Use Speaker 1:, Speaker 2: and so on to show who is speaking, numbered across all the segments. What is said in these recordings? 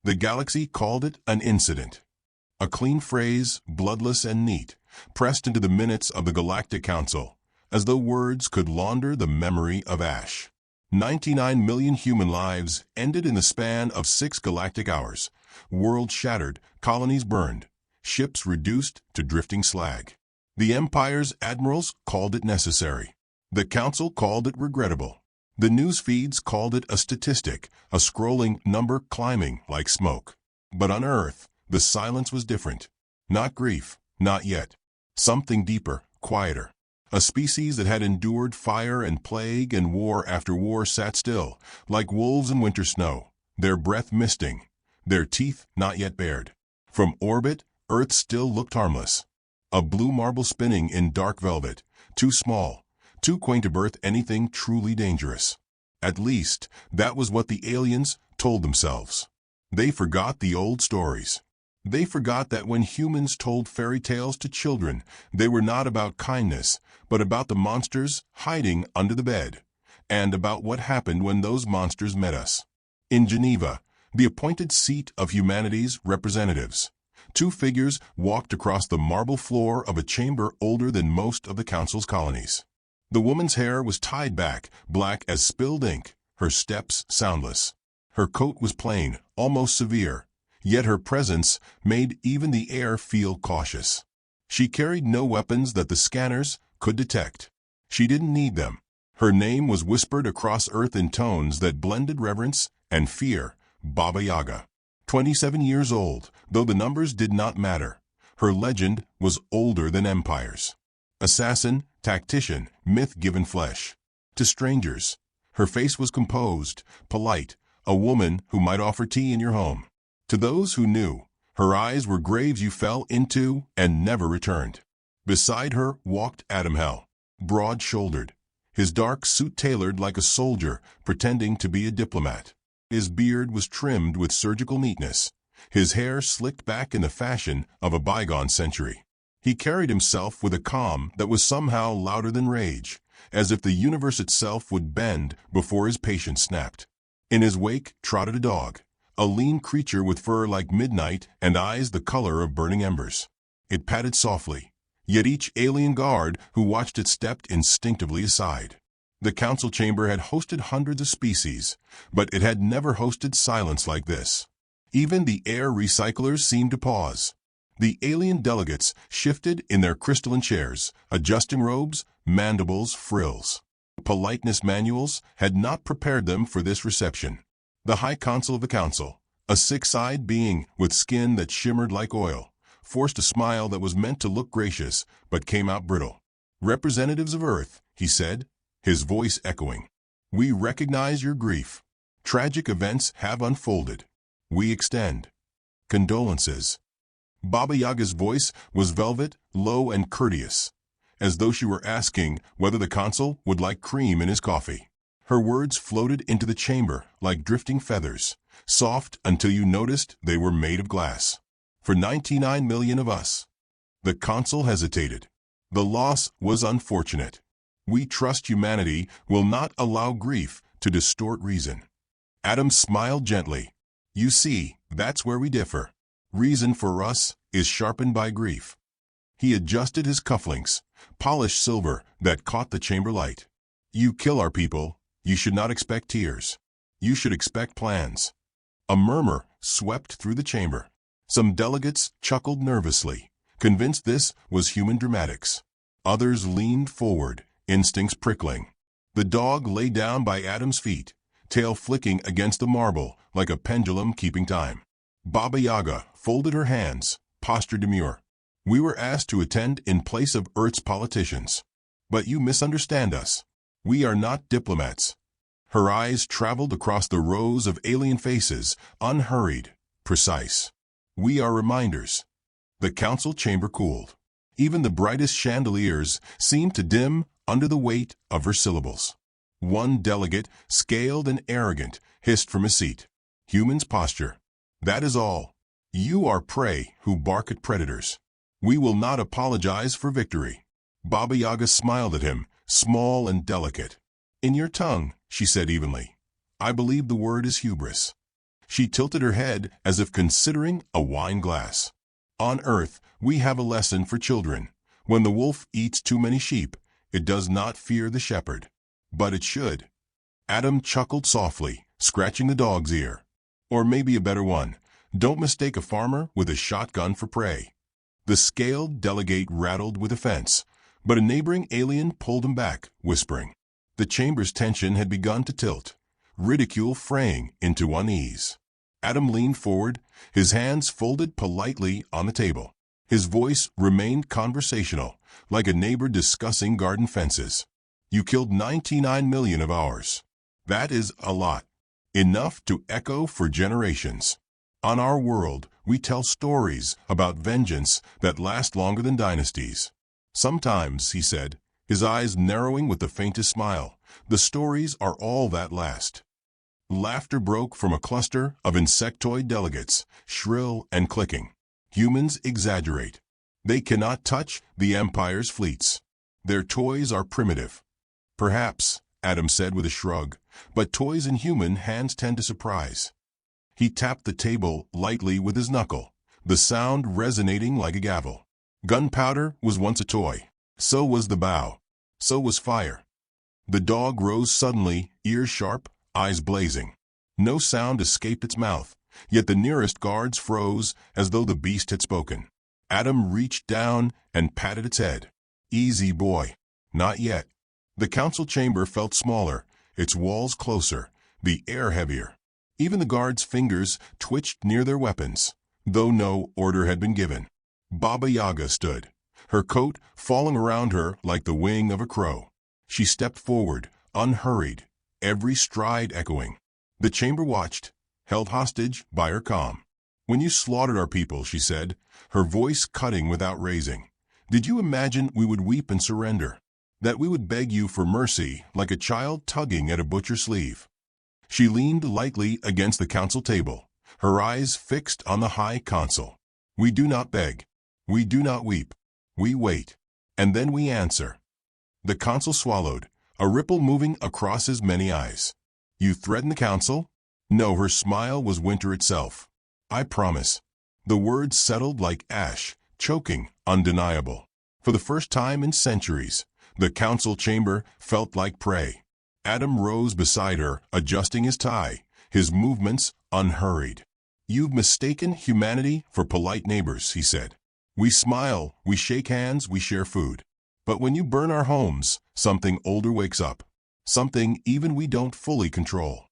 Speaker 1: The galaxy called it an incident. A clean phrase, bloodless and neat, pressed into the minutes of the Galactic Council, as though words could launder the memory of ash. 99 million human lives ended in the span of 6 galactic hours. Worlds shattered, colonies burned, ships reduced to drifting slag. The Empire's admirals called it necessary. The Council called it regrettable. The news feeds called it a statistic, a scrolling number climbing like smoke. But on Earth, the silence was different. Not grief, not yet. Something deeper, quieter. A species that had endured fire and plague and war after war sat still, like wolves in winter snow, their breath misting, their teeth not yet bared. From orbit, Earth still looked harmless. A blue marble spinning in dark velvet, too small, too quaint to birth anything truly dangerous. At least, that was what the aliens told themselves. They forgot the old stories. They forgot that when humans told fairy tales to children, they were not about kindness, but about the monsters hiding under the bed, and about what happened when those monsters met us. In Geneva, the appointed seat of humanity's representatives, 2 figures walked across the marble floor of a chamber older than most of the Council's colonies. The woman's hair was tied back, black as spilled ink, her steps soundless. Her coat was plain, almost severe, yet her presence made even the air feel cautious. She carried no weapons that the scanners could detect. She didn't need them. Her name was whispered across Earth in tones that blended reverence and fear, Baba Yaga. 27 years old, though the numbers did not matter. Her legend was older than empires. Assassin, tactician, myth given flesh. To strangers, her face was composed, polite, a woman who might offer tea in your home. To those who knew, her eyes were graves you fell into and never returned. Beside her walked Adam Hell, broad-shouldered, his dark suit tailored like a soldier pretending to be a diplomat. His beard was trimmed with surgical neatness, his hair slicked back in the fashion of a bygone century. He carried himself with a calm that was somehow louder than rage, as if the universe itself would bend before his patience snapped. In his wake trotted a dog, a lean creature with fur like midnight and eyes the color of burning embers. It patted softly, yet each alien guard who watched it stepped instinctively aside. The council chamber had hosted hundreds of species, but it had never hosted silence like this. Even the air recyclers seemed to pause. The alien delegates shifted in their crystalline chairs, adjusting robes, mandibles, frills. Politeness manuals had not prepared them for this reception. The High Consul of the Council, a 6-eyed being with skin that shimmered like oil, forced a smile that was meant to look gracious but came out brittle. "Representatives of Earth," he said, his voice echoing. "We recognize your grief. Tragic events have unfolded. We extend condolences." Baba Yaga's voice was velvet, low and courteous, as though she were asking whether the consul would like cream in his coffee. Her words floated into the chamber like drifting feathers, soft until you noticed they were made of glass. "For 99 million of us." The consul hesitated. "The loss was unfortunate. We trust humanity will not allow grief to distort reason." Adam smiled gently. "You see, that's where we differ. Reason for us is sharpened by grief." He adjusted his cufflinks, polished silver that caught the chamber light. "You kill our people, you should not expect tears. You should expect plans." A murmur swept through the chamber. Some delegates chuckled nervously, convinced this was human dramatics. Others leaned forward, instincts prickling. The dog lay down by Adam's feet, tail flicking against the marble like a pendulum keeping time. Baba Yaga folded her hands, posture demure. "We were asked to attend in place of Earth's politicians. But you misunderstand us. We are not diplomats." Her eyes traveled across the rows of alien faces, unhurried, precise. "We are reminders." The council chamber cooled. Even the brightest chandeliers seemed to dim under the weight of her syllables. One delegate, scaled and arrogant, hissed from his seat. "Humans posture. That is all. You are prey who bark at predators. We will not apologize for victory." Baba Yaga smiled at him, small and delicate. "In your tongue," she said evenly. "I believe the word is hubris." She tilted her head as if considering a wine glass. On Earth, we have a lesson for children. When the wolf eats too many sheep, it does not fear the shepherd. But it should. Adam chuckled softly, scratching the dog's ear. Or maybe a better one. Don't mistake a farmer with a shotgun for prey. The scaled delegate rattled with offense, but a neighboring alien pulled him back, whispering. The chamber's tension had begun to tilt, ridicule fraying into unease. Adam leaned forward, his hands folded politely on the table. His voice remained conversational, like a neighbor discussing garden fences. You killed 99 million of ours. That is a lot. Enough to echo for generations. On our world, we tell stories about vengeance that last longer than dynasties. Sometimes, he said, his eyes narrowing with the faintest smile, the stories are all that last. Laughter broke from a cluster of insectoid delegates, shrill and clicking. Humans exaggerate. They cannot touch the Empire's fleets. Their toys are primitive. Perhaps, Adam said with a shrug, but toys in human hands tend to surprise. He tapped the table lightly with his knuckle, the sound resonating like a gavel. Gunpowder was once a toy. So was the bow. So was fire. The dog rose suddenly, ears sharp, eyes blazing. No sound escaped its mouth, yet the nearest guards froze as though the beast had spoken. Adam reached down and patted its head. Easy, boy. Not yet. The council chamber felt smaller, its walls closer, the air heavier. Even the guards' fingers twitched near their weapons, though no order had been given. Baba Yaga stood, her coat falling around her like the wing of a crow. She stepped forward, unhurried, every stride echoing. The chamber watched, held hostage by her calm. When you slaughtered our people, she said, her voice cutting without raising, did you imagine we would weep and surrender? That we would beg you for mercy like a child tugging at a butcher's sleeve? She leaned lightly against the council table, her eyes fixed on the high consul. We do not beg. We do not weep. We wait. And then we answer. The consul swallowed, a ripple moving across his many eyes. You threaten the council? No, her smile was winter itself. I promise. The words settled like ash, choking, undeniable. For the first time in centuries, the council chamber felt like prey. Adam rose beside her, adjusting his tie, his movements unhurried. You've mistaken humanity for polite neighbors, he said. We smile, we shake hands, we share food. But when you burn our homes, something older wakes up. Something even we don't fully control.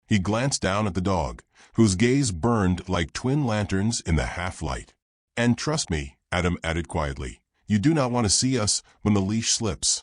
Speaker 1: He glanced down at the dog, whose gaze burned like twin lanterns in the half-light. And trust me, Adam added quietly, you do not want to see us when the leash slips.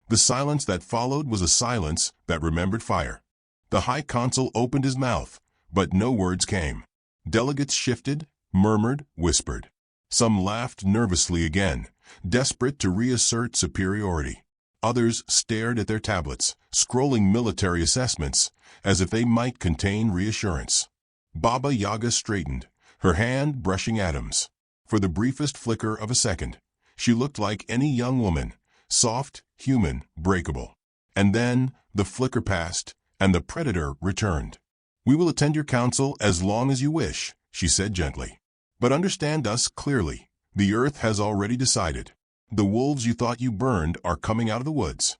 Speaker 1: The silence that followed was a silence that remembered fire. The high consul opened his mouth, but no words came. Delegates shifted, murmured, whispered. Some laughed nervously again, desperate to reassert superiority. Others stared at their tablets, scrolling military assessments, as if they might contain reassurance. Baba Yaga straightened, her hand brushing Adam's. For the briefest flicker of a second, she looked like any young woman, soft, human, breakable. And then the flicker passed, and the predator returned. We will attend your council as long as you wish, she said gently. But understand us clearly. The earth has already decided. The wolves you thought you burned are coming out of the woods.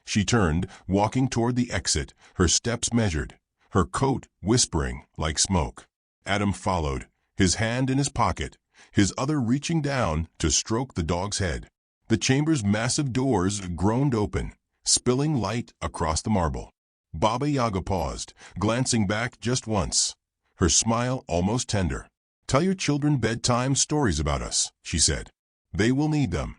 Speaker 1: She turned, walking toward the exit, her steps measured, her coat whispering like smoke. Adam followed, his hand in his pocket, his other reaching down to stroke the dog's head. The chamber's massive doors groaned open, spilling light across the marble. Baba Yaga paused, glancing back just once, her smile almost tender. Tell your children bedtime stories about us, she said. They will need them.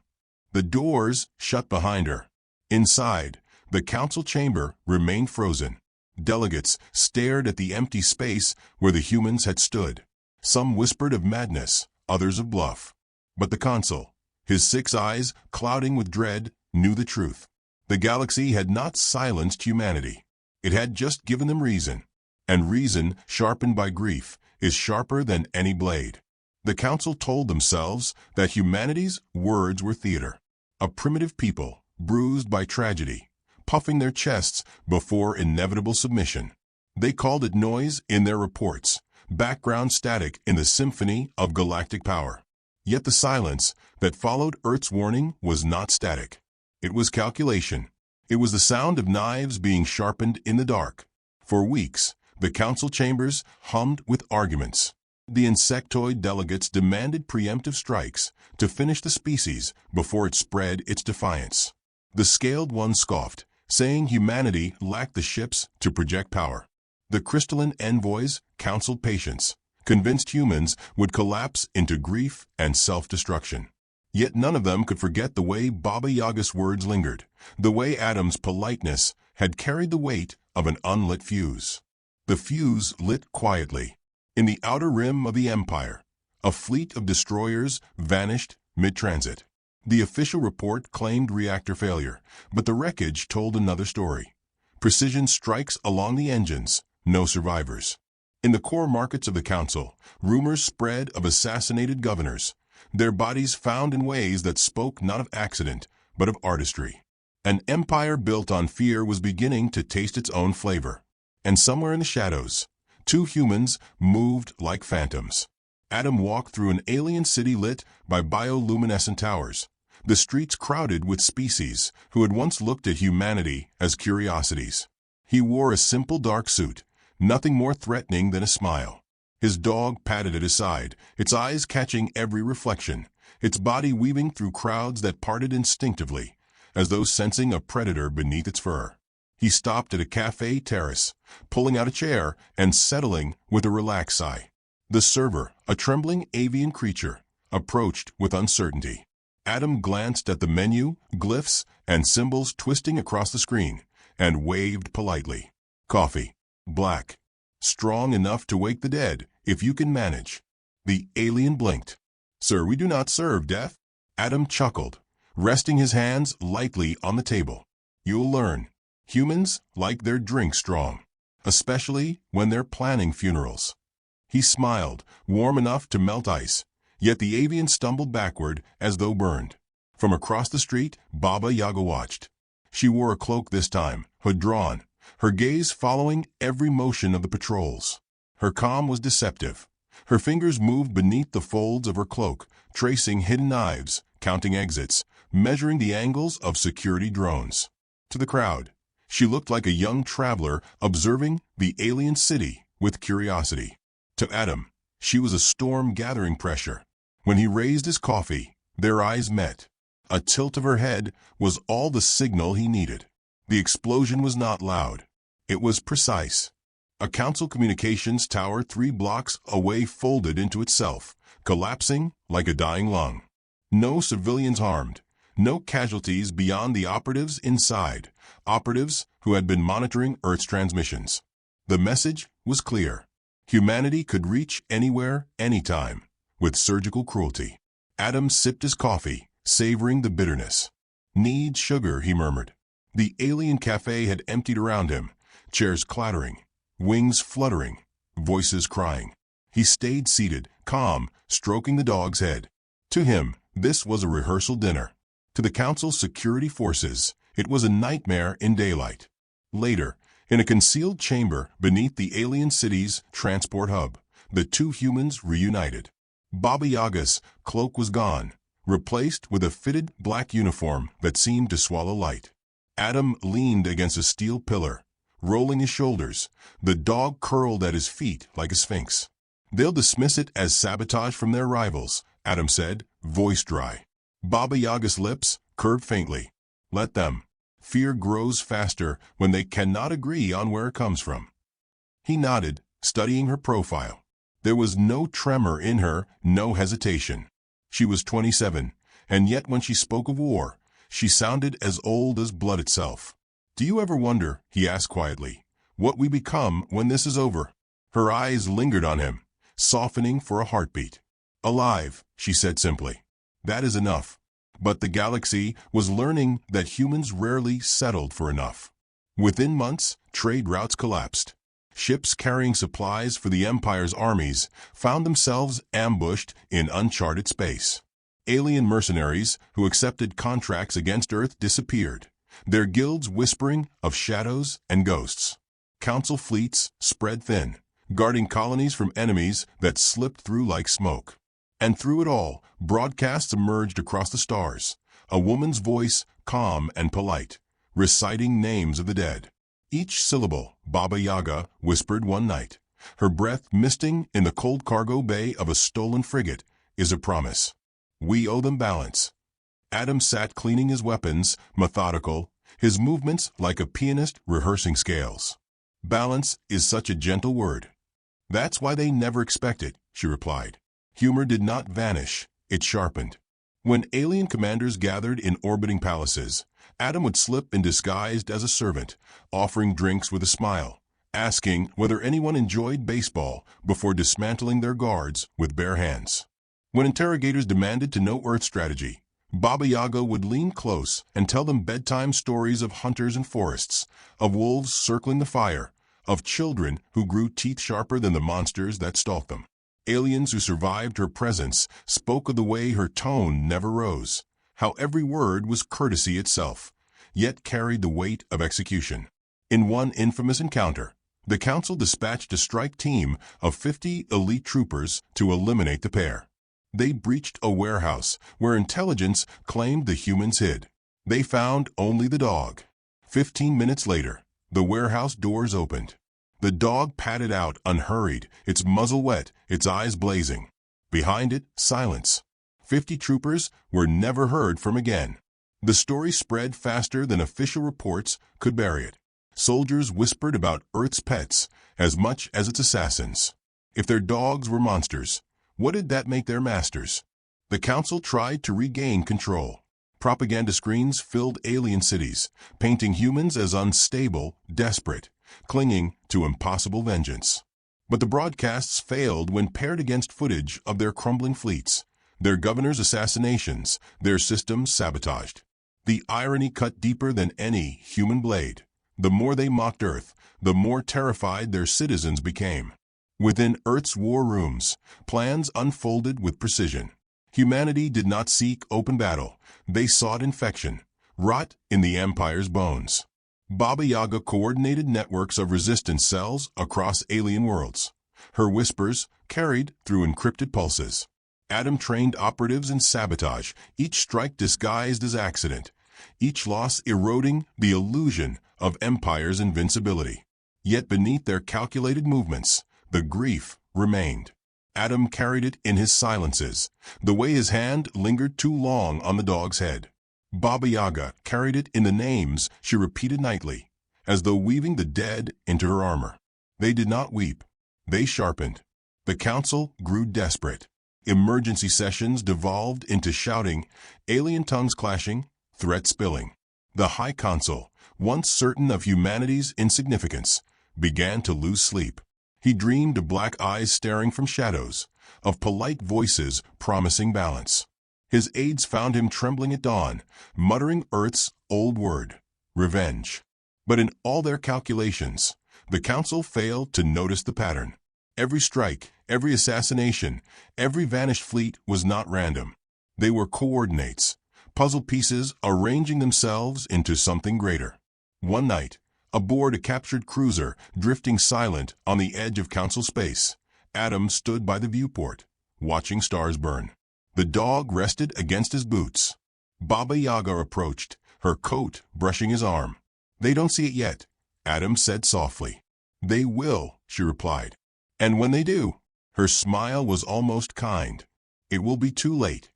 Speaker 1: The doors shut behind her. Inside, the council chamber remained frozen. Delegates stared at the empty space where the humans had stood. Some whispered of madness, others of bluff. But the consul, his 6 eyes clouding with dread, knew the truth. The galaxy had not silenced humanity. It had just given them reason. And reason, sharpened by grief, is sharper than any blade. The council told themselves that humanity's words were theater. A primitive people, bruised by tragedy, puffing their chests before inevitable submission. They called it noise in their reports, background static in the symphony of galactic power. Yet the silence that followed Earth's warning was not static. It was calculation. It was the sound of knives being sharpened in the dark. For weeks, the council chambers hummed with arguments. The insectoid delegates demanded preemptive strikes to finish the species before it spread its defiance. The scaled one scoffed, saying humanity lacked the ships to project power. The crystalline envoys counseled patience, convinced humans would collapse into grief and self-destruction. Yet none of them could forget the way Baba Yaga's words lingered, the way Adam's politeness had carried the weight of an unlit fuse. The fuse lit quietly. In the outer rim of the Empire, a fleet of destroyers vanished mid-transit. The official report claimed reactor failure, but the wreckage told another story. Precision strikes along the engines, no survivors. In the core markets of the council, rumors spread of assassinated governors, their bodies found in ways that spoke not of accident, but of artistry. An empire built on fear was beginning to taste its own flavor. And somewhere in the shadows, two humans moved like phantoms. Adam walked through an alien city lit by bioluminescent towers, the streets crowded with species who had once looked at humanity as curiosities. He wore a simple dark suit, nothing more threatening than a smile. His dog patted at his side, its eyes catching every reflection, its body weaving through crowds that parted instinctively, as though sensing a predator beneath its fur. He stopped at a cafe terrace, pulling out a chair and settling with a relaxed sigh. The server, a trembling avian creature, approached with uncertainty. Adam glanced at the menu, glyphs, and symbols twisting across the screen, and waved politely. Coffee. Black. Strong enough to wake the dead, if you can manage. The alien blinked. Sir, we do not serve death. Adam chuckled, resting his hands lightly on the table. You'll learn. Humans like their drink strong, especially when they're planning funerals. He smiled, warm enough to melt ice, yet the avian stumbled backward as though burned. From across the street, Baba Yaga watched. She wore a cloak this time, hood drawn, her gaze following every motion of the patrols. Her calm was deceptive. Her fingers moved beneath the folds of her cloak, tracing hidden knives, counting exits, measuring the angles of security drones. To the crowd, she looked like a young traveler observing the alien city with curiosity. To Adam, she was a storm gathering pressure. When he raised his coffee, their eyes met. A tilt of her head was all the signal he needed. The explosion was not loud. It was precise. A council communications tower 3 blocks away folded into itself, collapsing like a dying lung. No civilians harmed. No casualties beyond the operatives inside, operatives who had been monitoring Earth's transmissions. The message was clear. Humanity could reach anywhere, anytime, with surgical cruelty. Adam sipped his coffee, savoring the bitterness. Need sugar, he murmured. The alien cafe had emptied around him, chairs clattering, wings fluttering, voices crying. He stayed seated, calm, stroking the dog's head. To him, this was a rehearsal dinner. To the council's security forces, it was a nightmare in daylight. Later, in a concealed chamber beneath the alien city's transport hub, the two humans reunited. Baba Yaga's cloak was gone, replaced with a fitted black uniform that seemed to swallow light. Adam leaned against a steel pillar, rolling his shoulders. The dog curled at his feet like a sphinx. They'll dismiss it as sabotage from their rivals, Adam said, voice dry. Baba Yaga's lips curved faintly. Let them. Fear grows faster when they cannot agree on where it comes from. He nodded, studying her profile. There was no tremor in her, no hesitation. She was 27, and yet when she spoke of war, she sounded as old as blood itself. Do you ever wonder, he asked quietly, what we become when this is over? Her eyes lingered on him, softening for a heartbeat. Alive, she said simply. That is enough. But the galaxy was learning that humans rarely settled for enough. Within months, trade routes collapsed. Ships carrying supplies for the Empire's armies found themselves ambushed in uncharted space. Alien mercenaries who accepted contracts against Earth disappeared, their guilds whispering of shadows and ghosts. Council fleets spread thin, guarding colonies from enemies that slipped through like smoke. And through it all, broadcasts emerged across the stars, a woman's voice, calm and polite, reciting names of the dead. Each syllable, Baba Yaga whispered one night, her breath misting in the cold cargo bay of a stolen frigate, is a promise. We owe them balance. Adam sat cleaning his weapons, methodical, his movements like a pianist rehearsing scales. Balance is such a gentle word. That's why they never expect it, she replied. Humor did not vanish, it sharpened. When alien commanders gathered in orbiting palaces, Adam would slip in disguised as a servant, offering drinks with a smile, asking whether anyone enjoyed baseball before dismantling their guards with bare hands. When interrogators demanded to know Earth strategy, Baba Yaga would lean close and tell them bedtime stories of hunters in forests, of wolves circling the fire, of children who grew teeth sharper than the monsters that stalked them. Aliens who survived her presence spoke of the way her tone never rose, how every word was courtesy itself, yet carried the weight of execution. In one infamous encounter, the council dispatched a strike team of 50 elite troopers to eliminate the pair. They breached a warehouse where intelligence claimed the humans hid. They found only the dog. 15 minutes later, the warehouse doors opened. The dog padded out unhurried, its muzzle wet, its eyes blazing. Behind it, silence. 50 troopers were never heard from again. The story spread faster than official reports could bury it. Soldiers whispered about Earth's pets as much as its assassins. If their dogs were monsters, what did that make their masters? The council tried to regain control. Propaganda screens filled alien cities, painting humans as unstable, desperate, clinging to impossible vengeance. But the broadcasts failed when paired against footage of their crumbling fleets, their governors' assassinations, their systems sabotaged. The irony cut deeper than any human blade. The more they mocked Earth, the more terrified their citizens became. Within Earth's war rooms, plans unfolded with precision. Humanity did not seek open battle. They sought infection, rot in the Empire's bones. Baba Yaga coordinated networks of resistance cells across alien worlds. Her whispers carried through encrypted pulses. Adam trained operatives in sabotage, each strike disguised as accident, each loss eroding the illusion of Empire's invincibility. Yet beneath their calculated movements, the grief remained. Adam carried it in his silences, the way his hand lingered too long on the dog's head. Baba Yaga carried it in the names she repeated nightly, as though weaving the dead into her armor. They did not weep. They sharpened. The council grew desperate. Emergency sessions devolved into shouting, alien tongues clashing, threats spilling. The High Council, once certain of humanity's insignificance, began to lose sleep. He dreamed of black eyes staring from shadows, of polite voices promising balance. His aides found him trembling at dawn, muttering Earth's old word, revenge. But in all their calculations, the council failed to notice the pattern. Every strike, every assassination, every vanished fleet was not random. They were coordinates, puzzle pieces arranging themselves into something greater. One night, aboard a captured cruiser drifting silent on the edge of council space, Adam stood by the viewport, watching stars burn. The dog rested against his boots. Baba Yaga approached, her coat brushing his arm. "They don't see it yet," Adam said softly. "They will," she replied. "And when they do," her smile was almost kind, "it will be too late."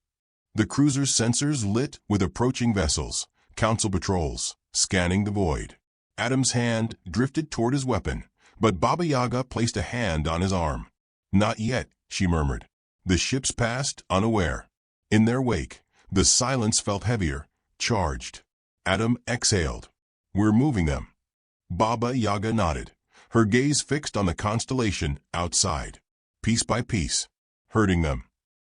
Speaker 1: The cruiser's sensors lit with approaching vessels, council patrols, scanning the void. Adam's hand drifted toward his weapon, but Baba Yaga placed a hand on his arm. "Not yet," she murmured. The ships passed unaware. In their wake, the silence felt heavier, charged. Adam exhaled. "We're moving them." Baba Yaga nodded, her gaze fixed on the constellation outside. "Piece by piece, herding them."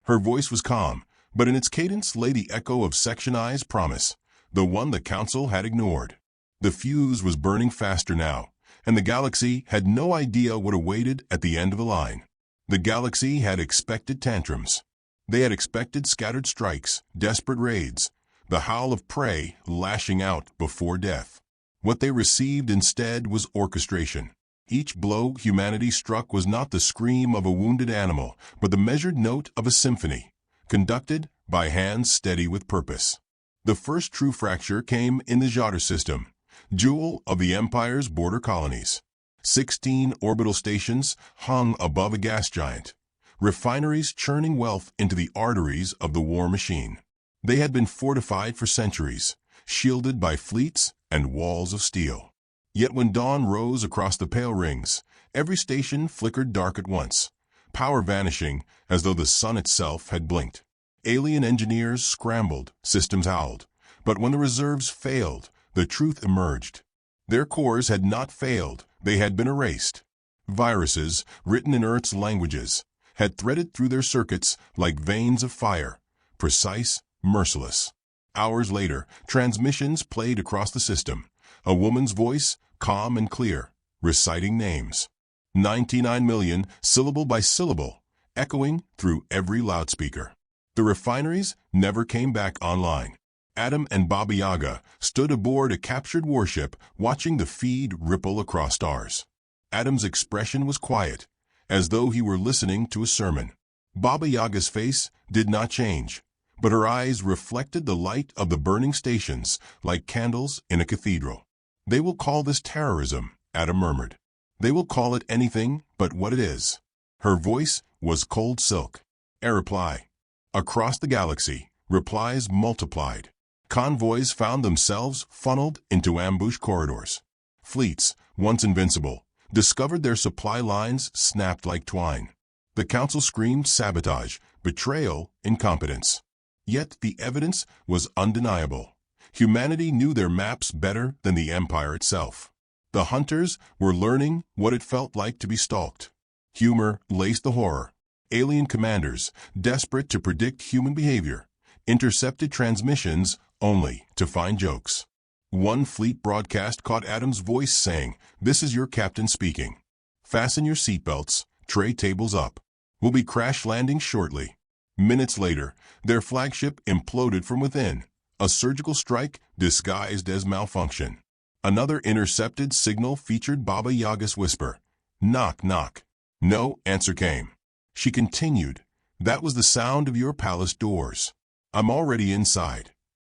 Speaker 1: Her voice was calm, but in its cadence lay the echo of Section I's promise, the one the council had ignored. The fuse was burning faster now, and the galaxy had no idea what awaited at the end of the line. The galaxy had expected tantrums. They had expected scattered strikes, desperate raids, the howl of prey lashing out before death. What they received instead was orchestration. Each blow humanity struck was not the scream of a wounded animal, but the measured note of a symphony, conducted by hands steady with purpose. The first true fracture came in the Yaga system, jewel of the Empire's border colonies. 16 orbital stations hung above a gas giant, refineries churning wealth into the arteries of the war machine. They had been fortified for centuries, shielded by fleets and walls of steel. Yet when dawn rose across the pale rings, every station flickered dark at once, power vanishing as though the sun itself had blinked. Alien engineers scrambled, systems howled. But when the reserves failed, the truth emerged. Their cores had not failed, they had been erased. Viruses, written in Earth's languages, had threaded through their circuits like veins of fire, precise, merciless. Hours later, transmissions played across the system, a woman's voice, calm and clear, reciting names. 99 million, syllable by syllable, echoing through every loudspeaker. The refineries never came back online. Adam and Baba Yaga stood aboard a captured warship, watching the feed ripple across stars. Adam's expression was quiet, as though he were listening to a sermon. Baba Yaga's face did not change, but her eyes reflected the light of the burning stations like candles in a cathedral. "They will call this terrorism," Adam murmured. "They will call it anything but what it is." Her voice was cold silk. A reply. Across the galaxy, replies multiplied. Convoys found themselves funneled into ambush corridors. Fleets, once invincible, discovered their supply lines snapped like twine. The Council screamed sabotage, betrayal, incompetence. Yet the evidence was undeniable. Humanity knew their maps better than the Empire itself. The hunters were learning what it felt like to be stalked. Humor laced the horror. Alien commanders, desperate to predict human behavior, intercepted transmissions only to find jokes. One fleet broadcast caught Adam's voice saying, "This is your captain speaking. Fasten your seatbelts, tray tables up. We'll be crash landing shortly." Minutes later, their flagship imploded from within, a surgical strike disguised as malfunction. Another intercepted signal featured Baba Yaga's whisper, "Knock, knock." No answer came. She continued, "That was the sound of your palace doors. I'm already inside."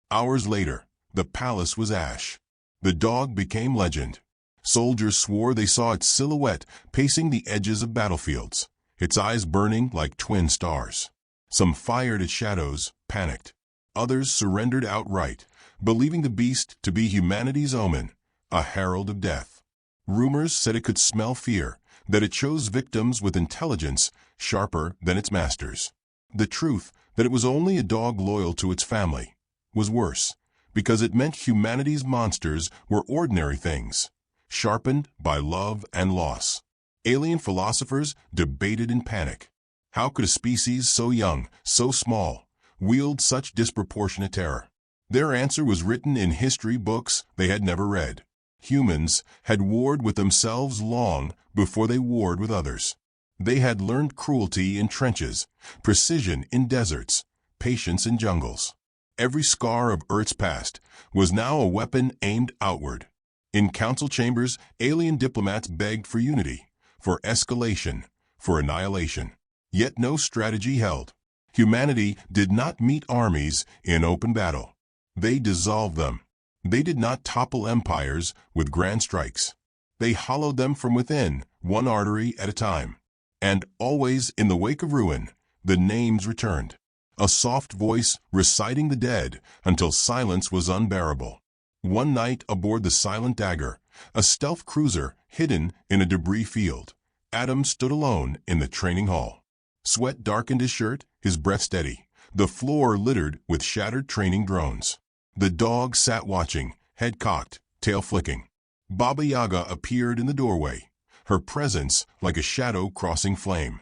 Speaker 1: Hours later, the palace was ash. The dog became legend. Soldiers swore they saw its silhouette pacing the edges of battlefields, its eyes burning like twin stars. Some fired at shadows, panicked. Others surrendered outright, believing the beast to be humanity's omen, a herald of death. Rumors said it could smell fear, that it chose victims with intelligence sharper than its masters. The truth, that it was only a dog loyal to its family, was worse, because it meant humanity's monsters were ordinary things, sharpened by love and loss. Alien philosophers debated in panic. How could a species so young, so small, wield such disproportionate terror? Their answer was written in history books they had never read. Humans had warred with themselves long before they warred with others. They had learned cruelty in trenches, precision in deserts, patience in jungles. Every scar of Earth's past was now a weapon aimed outward. In council chambers, alien diplomats begged for unity, for escalation, for annihilation. Yet no strategy held. Humanity did not meet armies in open battle. They dissolved them. They did not topple empires with grand strikes. They hollowed them from within, one artery at a time. And always in the wake of ruin, the names returned. A soft voice reciting the dead until silence was unbearable. One night aboard the Silent Dagger, a stealth cruiser hidden in a debris field, Adam stood alone in the training hall. Sweat darkened his shirt, his breath steady, the floor littered with shattered training drones. The dog sat watching, head cocked, tail flicking. Baba Yaga appeared in the doorway, her presence like a shadow crossing flame.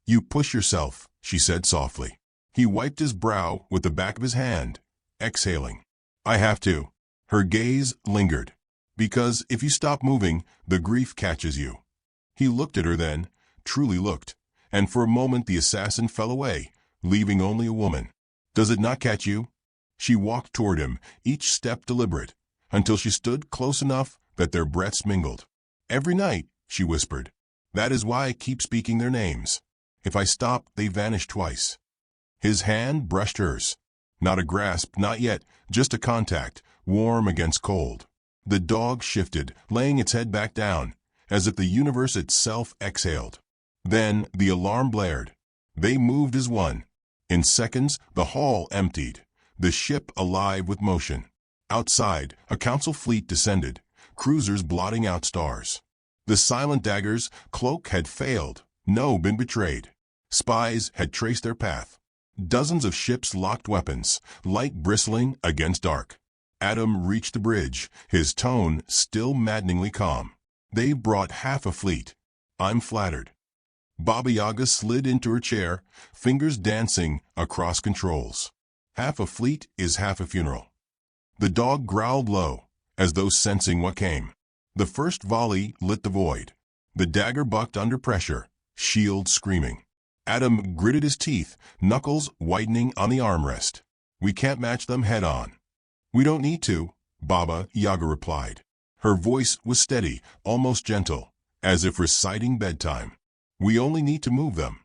Speaker 1: "You push yourself," she said softly. He wiped his brow with the back of his hand, exhaling. "I have to." Her gaze lingered. "Because if you stop moving, the grief catches you." He looked at her then, truly looked, and for a moment the assassin fell away, leaving only a woman. "Does it not catch you?" She walked toward him, each step deliberate, until she stood close enough that their breaths mingled. "Every night," she whispered. "That is why I keep speaking their names. If I stop, they vanish twice." His hand brushed hers. Not a grasp, not yet, just a contact, warm against cold. The dog shifted, laying its head back down, as if the universe itself exhaled. Then the alarm blared. They moved as one. In seconds, the hall emptied, the ship alive with motion. Outside, a council fleet descended, cruisers blotting out stars. The silent dagger's cloak had failed, no been betrayed. Spies had traced their path. Dozens of ships locked weapons, light bristling against dark. Adam reached the bridge, his tone still maddeningly calm. "They've brought half a fleet. I'm flattered." Baba Yaga slid into her chair, fingers dancing across controls. Half a fleet is half a funeral. The dog growled low, as though sensing what came. The first volley lit the void. The dagger bucked under pressure, shield screaming. Adam gritted his teeth, knuckles whitening on the armrest. "We can't match them head-on." "We don't need to," Baba Yaga replied. Her voice was steady, almost gentle, as if reciting bedtime. "We only need to move them."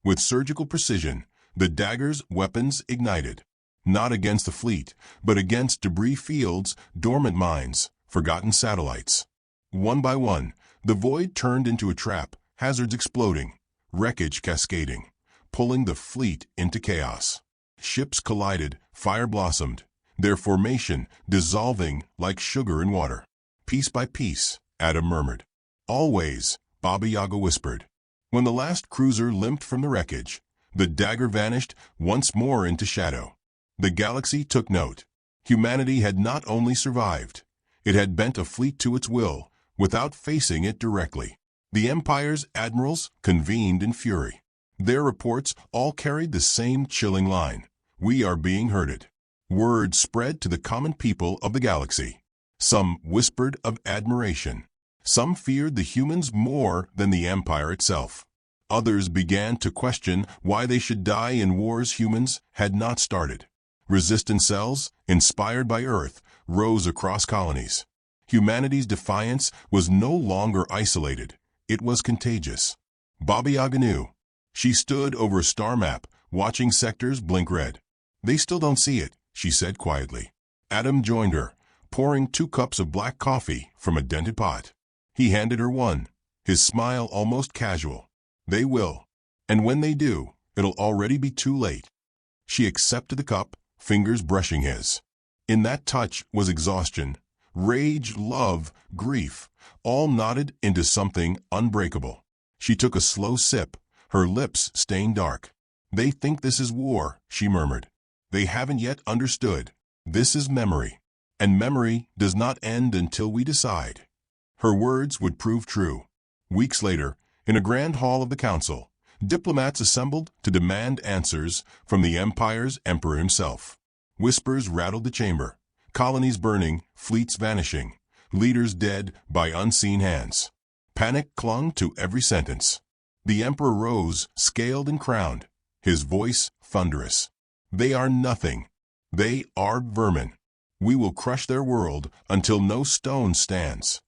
Speaker 1: With surgical precision, the dagger's weapons ignited. Not against the fleet, but against debris fields, dormant mines, forgotten satellites. One by one, the void turned into a trap, hazards exploding, wreckage cascading, pulling the fleet into chaos. Ships collided, fire blossomed, their formation dissolving like sugar in water. "Piece by piece," Adam murmured. "Always," Baba Yaga whispered. When the last cruiser limped from the wreckage, the dagger vanished once more into shadow. The galaxy took note. Humanity had not only survived, it had bent a fleet to its will, without facing it directly. The Empire's admirals convened in fury. Their reports all carried the same chilling line: "We are being herded." Word spread to the common people of the galaxy. Some whispered of admiration. Some feared the humans more than the Empire itself. Others began to question why they should die in wars humans had not started. Resistant cells, inspired by Earth, rose across colonies. Humanity's defiance was no longer isolated. It was contagious. Baba Yaga knew. She stood over a star map, watching sectors blink red. "They still don't see it," she said quietly. Adam joined her, pouring 2 cups of black coffee from a dented pot. He handed her one, his smile almost casual. "They will. And when they do, it'll already be too late." She accepted the cup, fingers brushing his. In that touch was exhaustion, rage, love, grief, all knotted into something unbreakable. She took a slow sip, her lips stained dark. "They think this is war," she murmured. "They haven't yet understood. This is memory. And memory does not end until we decide." Her words would prove true. Weeks later, in a grand hall of the council, diplomats assembled to demand answers from the Empire's emperor himself. Whispers rattled the chamber. Colonies burning, fleets vanishing, leaders dead by unseen hands. Panic clung to every sentence. The emperor rose, scaled and crowned, his voice thunderous. "They are nothing. They are vermin. We will crush their world until no stone stands."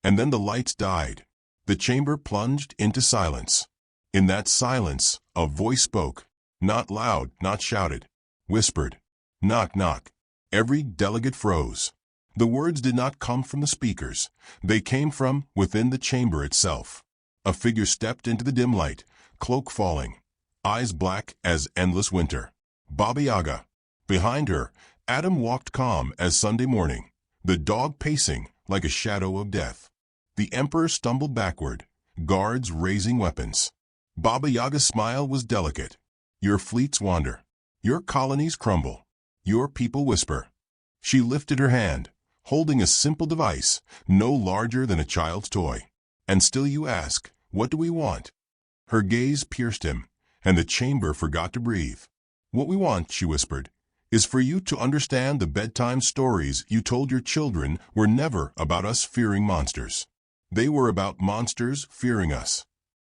Speaker 1: And then the lights died. The chamber plunged into silence. In that silence, a voice spoke, not loud, not shouted, whispered, "Knock, knock." Every delegate froze. The words did not come from the speakers. They came from within the chamber itself. A figure stepped into the dim light, cloak falling, eyes black as endless winter. Baba Yaga. Behind her, Adam walked calm as Sunday morning, the dog pacing like a shadow of death. The emperor stumbled backward, guards raising weapons. Baba Yaga's smile was delicate. "Your fleets wander. Your colonies crumble. Your people whisper." She lifted her hand, holding a simple device, no larger than a child's toy. "And still you ask, what do we want?" Her gaze pierced him, and the chamber forgot to breathe. "What we want," she whispered, "is for you to understand the bedtime stories you told your children were never about us fearing monsters. They were about monsters fearing us."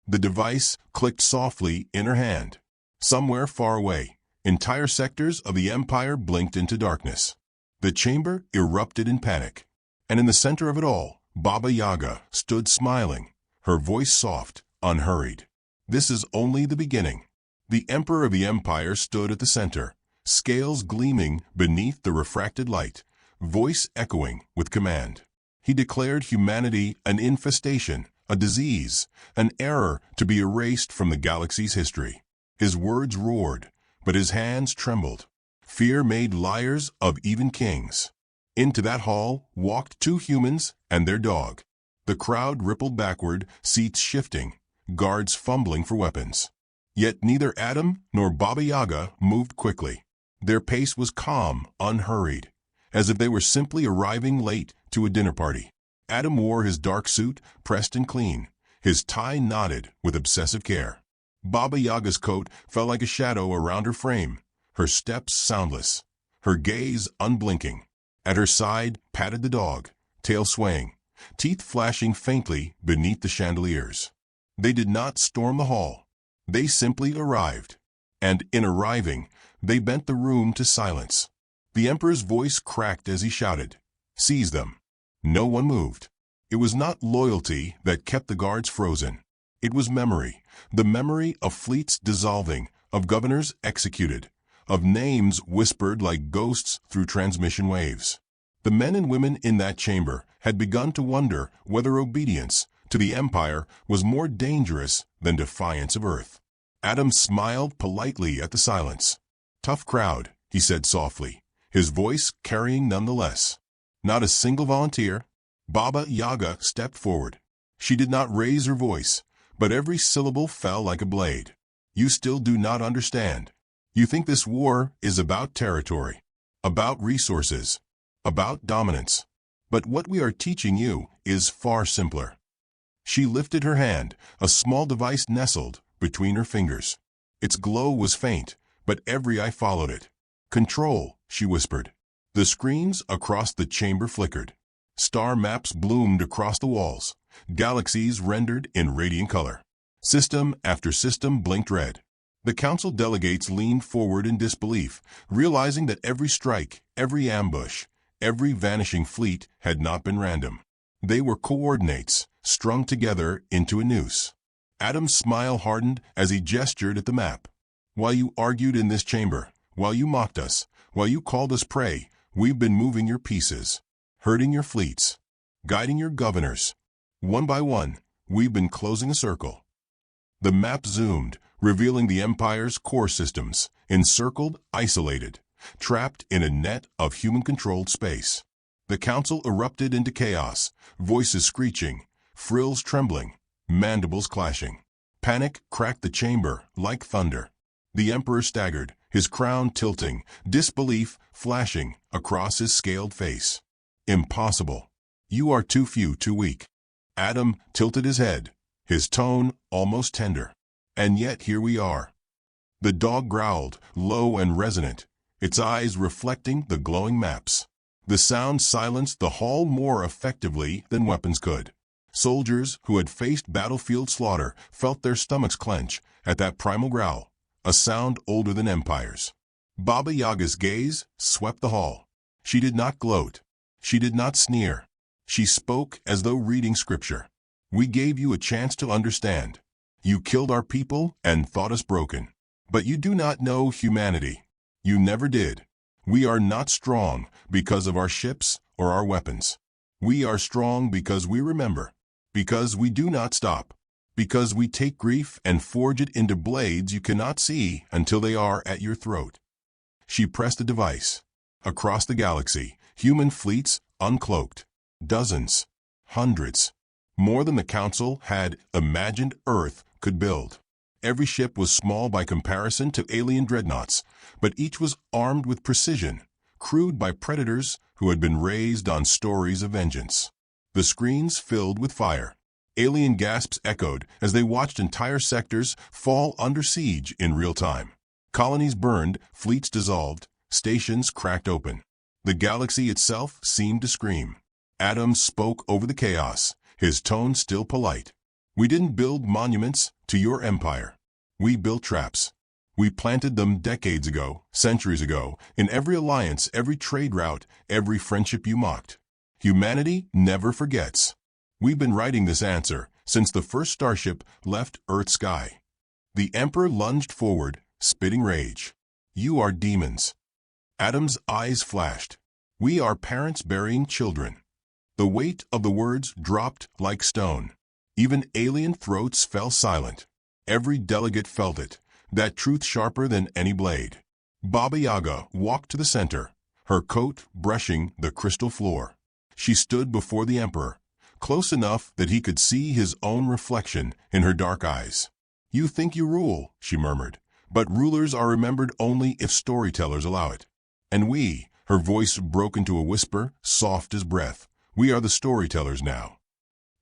Speaker 1: The device clicked softly in her hand. Somewhere far away, entire sectors of the Empire blinked into darkness. The chamber erupted in panic. And in the center of it all, Baba Yaga stood smiling, her voice soft, unhurried. This is only the beginning. The emperor of the empire stood at the center, scales gleaming beneath the refracted light, voice echoing with command. He declared humanity an infestation, a disease, an error to be erased from the galaxy's history. His words roared, but his hands trembled. Fear made liars of even kings. Into that hall walked two humans and their dog. The crowd rippled backward, seats shifting, guards fumbling for weapons. Yet neither Adam nor Baba Yaga moved quickly. Their pace was calm, unhurried, as if they were simply arriving late to a dinner party. Adam wore his dark suit, pressed and clean, his tie knotted with obsessive care. Baba Yaga's coat fell like a shadow around her frame, her steps soundless, her gaze unblinking. At her side patted the dog, tail swaying, teeth flashing faintly beneath the chandeliers. They did not storm the hall. They simply arrived. And in arriving, they bent the room to silence. The emperor's voice cracked as he shouted, "Seize them." No one moved. It was not loyalty that kept the guards frozen. It was memory, the memory of fleets dissolving, of governors executed, of names whispered like ghosts through transmission waves. The men and women in that chamber had begun to wonder whether obedience to the empire was more dangerous than defiance of Earth. Adam smiled politely at the silence. "Tough crowd," he said softly, his voice carrying nonetheless. Not a single volunteer. Baba Yaga stepped forward. She did not raise her voice, but every syllable fell like a blade. "You still do not understand. You think this war is about territory, about resources, about dominance. But what we are teaching you is far simpler." She lifted her hand, a small device nestled between her fingers. Its glow was faint, but every eye followed it. "Control," she whispered. The screens across the chamber flickered. Star maps bloomed across the walls, galaxies rendered in radiant color. System after system blinked red. The council delegates leaned forward in disbelief, realizing that every strike, every ambush, every vanishing fleet had not been random. They were coordinates, strung together into a noose. Adam's smile hardened as he gestured at the map. "While you argued in this chamber, while you mocked us, while you called us prey, we've been moving your pieces, herding your fleets, guiding your governors. One by one, we've been closing a circle." The map zoomed, revealing the empire's core systems, encircled, isolated, trapped in a net of human-controlled space. The council erupted into chaos, voices screeching, frills trembling, mandibles clashing. Panic cracked the chamber like thunder. The emperor staggered, his crown tilting, disbelief flashing across his scaled face. "Impossible. You are too few, too weak." Adam tilted his head, his tone almost tender. "And yet here we are." The dog growled, low and resonant, its eyes reflecting the glowing maps. The sound silenced the hall more effectively than weapons could. Soldiers who had faced battlefield slaughter felt their stomachs clench at that primal growl, a sound older than empires. Baba Yaga's gaze swept the hall. She did not gloat. She did not sneer. She spoke as though reading scripture. "We gave you a chance to understand. You killed our people and thought us broken. But you do not know humanity. You never did. We are not strong because of our ships or our weapons. We are strong because we remember, because we do not stop, because we take grief and forge it into blades you cannot see until they are at your throat." She pressed a device. Across the galaxy, human fleets uncloaked. Dozens, hundreds, more than the council had imagined Earth could build. Every ship was small by comparison to alien dreadnoughts, but each was armed with precision, crewed by predators who had been raised on stories of vengeance. The screens filled with fire. Alien gasps echoed as they watched entire sectors fall under siege in real time. Colonies burned, fleets dissolved, stations cracked open. The galaxy itself seemed to scream. Adam spoke over the chaos, his tone still polite. "We didn't build monuments to your empire. We built traps. We planted them decades ago, centuries ago, in every alliance, every trade route, every friendship you mocked. Humanity never forgets. We've been writing this answer since the first starship left Earth's sky. The Emperor lunged forward, spitting rage. "You are demons." Adam's eyes flashed. "We are parents burying children." The weight of the words dropped like stone. Even alien throats fell silent. Every delegate felt it, that truth sharper than any blade. Baba Yaga walked to the center, her coat brushing the crystal floor. She stood before the Emperor, close enough that he could see his own reflection in her dark eyes. "You think you rule," she murmured, "but rulers are remembered only if storytellers allow it. And we," her voice broke into a whisper, soft as breath, "we are the storytellers now."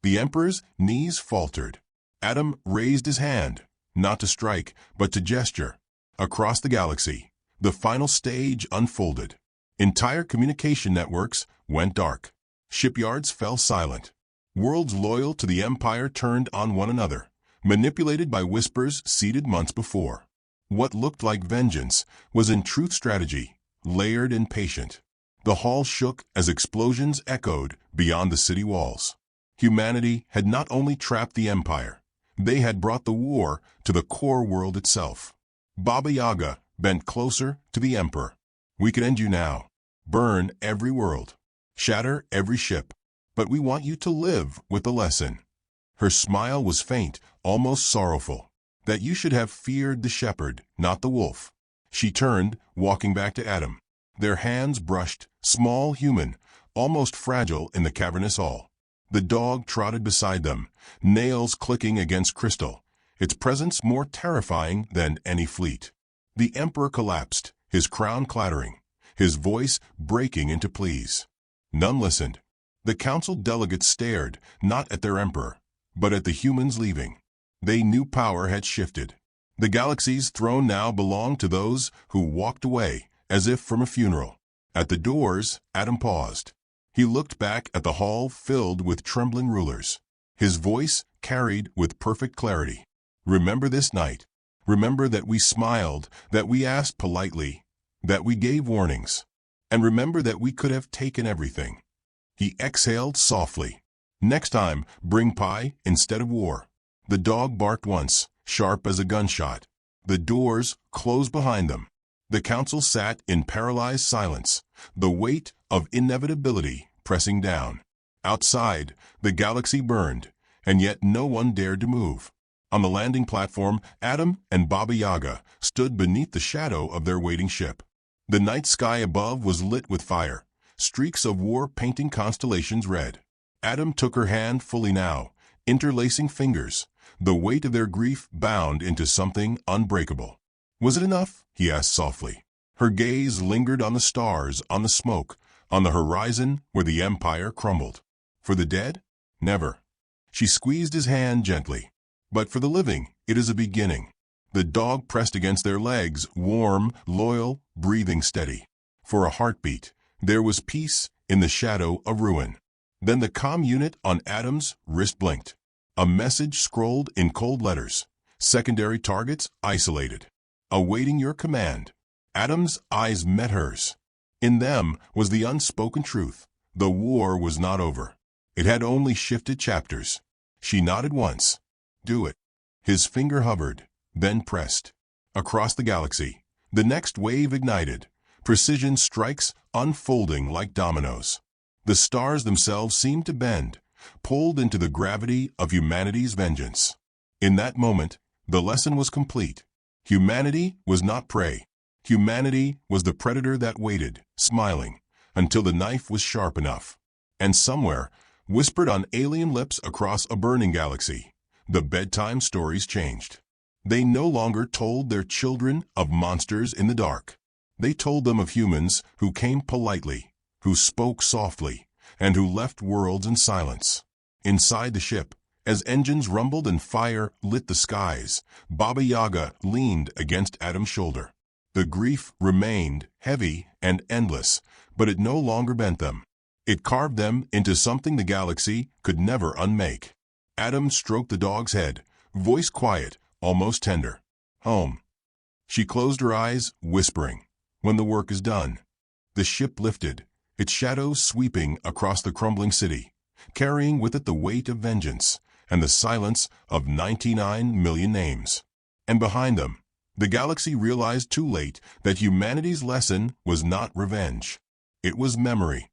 Speaker 1: The Emperor's knees faltered. Adam raised his hand, not to strike, but to gesture. Across the galaxy, the final stage unfolded. Entire communication networks went dark. Shipyards fell silent. Worlds loyal to the Empire turned on one another, manipulated by whispers seeded months before. What looked like vengeance was in truth strategy, layered and patient. The hall shook as explosions echoed beyond the city walls. Humanity had not only trapped the Empire, they had brought the war to the core world itself. Baba Yaga bent closer to the Emperor. "We can end you now. Burn every world. Shatter every ship. But we want you to live with the lesson." Her smile was faint, almost sorrowful. "That you should have feared the shepherd, not the wolf." She turned, walking back to Adam. Their hands brushed, small, human, almost fragile in the cavernous hall. The dog trotted beside them, nails clicking against crystal, its presence more terrifying than any fleet. The Emperor collapsed, his crown clattering, his voice breaking into pleas. None listened. The council delegates stared, not at their Emperor, but at the humans leaving. They knew power had shifted. The galaxy's throne now belonged to those who walked away, as if from a funeral. At the doors, Adam paused. He looked back at the hall filled with trembling rulers. His voice carried with perfect clarity. "Remember this night. Remember that we smiled, that we asked politely, that we gave warnings. And remember that we could have taken everything." He exhaled softly. "Next time, bring pie instead of war." The dog barked once, sharp as a gunshot. The doors closed behind them. The council sat in paralyzed silence, the weight of inevitability pressing down. Outside, the galaxy burned, and yet no one dared to move. On the landing platform, Adam and Baba Yaga stood beneath the shadow of their waiting ship. The night sky above was lit with fire, streaks of war painting constellations red. Adam took her hand fully now, interlacing fingers, the weight of their grief bound into something unbreakable. "Was it enough?" he asked softly. Her gaze lingered on the stars, on the smoke, on the horizon where the Empire crumbled. "For the dead? Never." She squeezed his hand gently. "But for the living, it is a beginning." The dog pressed against their legs, warm, loyal, breathing steady. For a heartbeat, there was peace in the shadow of ruin. Then the comm unit on Adam's wrist blinked. A message scrolled in cold letters. "Secondary targets isolated. Awaiting your command." Adam's eyes met hers. In them was the unspoken truth. The war was not over. It had only shifted chapters. She nodded once. "Do it." His finger hovered, then pressed. Across the galaxy, the next wave ignited, precision strikes unfolding like dominoes. The stars themselves seemed to bend, pulled into the gravity of humanity's vengeance. In that moment, the lesson was complete. Humanity was not prey. Humanity was the predator that waited, smiling, until the knife was sharp enough. And somewhere, whispered on alien lips across a burning galaxy, the bedtime stories changed. They no longer told their children of monsters in the dark. They told them of humans who came politely, who spoke softly, and who left worlds in silence. Inside the ship, as engines rumbled and fire lit the skies, Baba Yaga leaned against Adam's shoulder. The grief remained heavy and endless, but it no longer bent them. It carved them into something the galaxy could never unmake. Adam stroked the dog's head, voice quiet, almost tender. "Home." She closed her eyes, whispering, "When the work is done." The ship lifted, its shadow sweeping across the crumbling city, carrying with it the weight of vengeance, and the silence of 99 million names. And behind them, the galaxy realized too late that humanity's lesson was not revenge. It was memory.